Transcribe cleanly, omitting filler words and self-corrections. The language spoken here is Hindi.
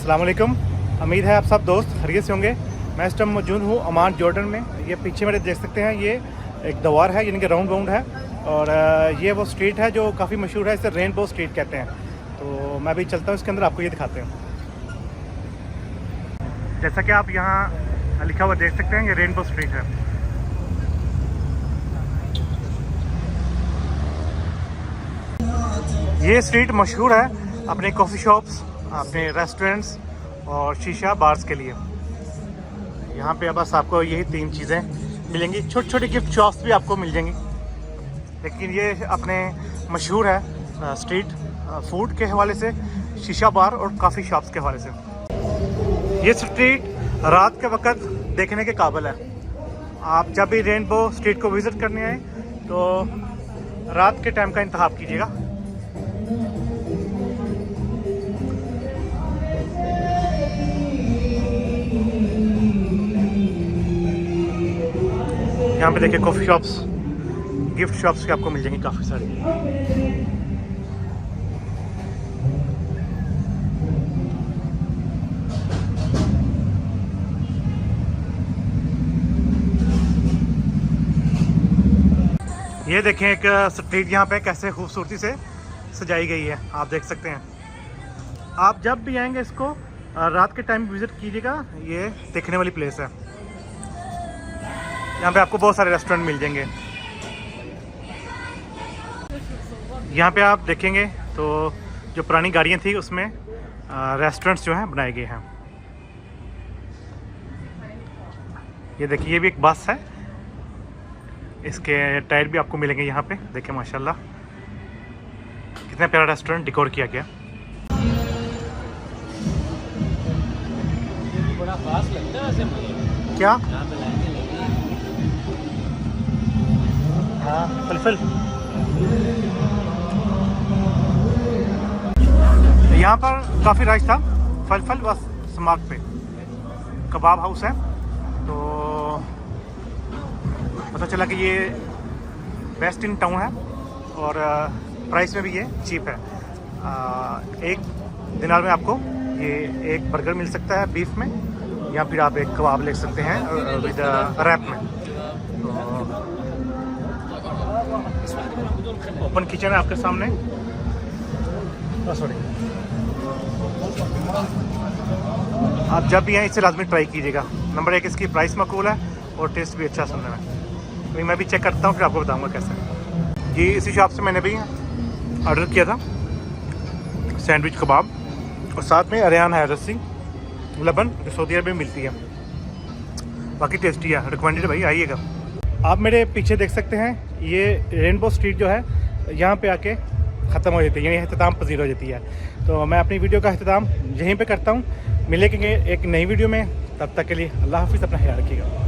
अस्सलाम वालेकुम। उम्मीद है आप सब दोस्त खैरियत से होंगे। मैं इस टाइम मौजूद हूँ ओमान जॉर्डन में। ये पीछे मेरे देख सकते हैं, ये एक दवार है यानी कि राउंड बाउंड है, और ये वो स्ट्रीट है जो काफ़ी मशहूर है, इसे रेनबो स्ट्रीट कहते हैं। तो मैं भी चलता हूँ इसके अंदर, आपको ये दिखाते हैं। जैसा कि आप यहाँ लिखा हुआ देख सकते हैं, ये रेनबो स्ट्रीट है। ये स्ट्रीट मशहूर है अपने कॉफ़ी शॉप्स, अपने रेस्टोरेंट्स और शीशा बार्स के लिए। यहाँ पे बस आपको यही 3 चीज़ें मिलेंगी। छोटी छोटी गिफ्ट शॉप्स भी आपको मिल जाएंगी, लेकिन ये अपने मशहूर है स्ट्रीट फूड के हवाले से, शीशा बार और काफ़ी शॉप्स के हवाले से। ये स्ट्रीट रात के वक्त देखने के काबिल है। आप जब भी रेनबो स्ट्रीट को विज़िट करने आए तो रात के टाइम का इंतखाब कीजिएगा। यहाँ पे देखिए कॉफ़ी शॉप्स, गिफ्ट शॉप्स भी आपको मिल जाएंगी काफ़ी सारी। ये देखें एक स्ट्रीट यहाँ पे कैसे खूबसूरती से सजाई गई है, आप देख सकते हैं। आप जब भी आएंगे इसको रात के टाइम विज़िट कीजिएगा। ये देखने वाली प्लेस है। यहाँ पे आपको बहुत सारे रेस्टोरेंट मिल जाएंगे। यहाँ पे आप देखेंगे तो जो पुरानी गाड़ियाँ थी उसमें रेस्टोरेंट्स जो हैं बनाए गए हैं। ये देखिए, ये भी एक बस है, इसके टायर भी आपको मिलेंगे यहाँ पे। देखिए माशाल्लाह कितना प्यारा रेस्टोरेंट डेकोर किया गया। बड़ा खास लगता है वैसे मुझे। क्या? हाँ, फलफल। यहाँ पर काफ़ी रश था। फलफल बस समाग पे कबाब हाउस है, तो पता चला कि ये बेस्ट इन टाउन है और प्राइस में भी ये चीप है। एक दिनार में आपको ये एक बर्गर मिल सकता है बीफ में, या फिर आप एक कबाब ले सकते हैं विद रैप में। ओपन किचन है आपके सामने। सॉरी, आप जब भी आए इसे लाजमी ट्राई कीजिएगा। नंबर 1 इसकी प्राइस माकूल है और टेस्ट भी अच्छा सुनने में। तो मैं भी चेक करता हूँ फिर आपको बताऊँगा कैसे। ये इसी शॉप से मैंने भी ऑर्डर किया था सैंडविच कबाब, और साथ में अरियान है रस्सी लबन जो सऊदी अरब में मिलती है। बाकी टेस्टी है, रिकमेंडेड है भाई, आइएगा। आप मेरे पीछे देख सकते हैं, ये रेनबो स्ट्रीट जो है यहाँ पे आके ख़त्म हो जाती है, यानी अख्ताम पजीर हो जाती है। तो मैं अपनी वीडियो का अख्ताम यहीं पे करता हूँ। मिलेंगे एक नई वीडियो में, तब तक के लिए अल्लाह हाफिज़, अपना ख्याल रखिएगा।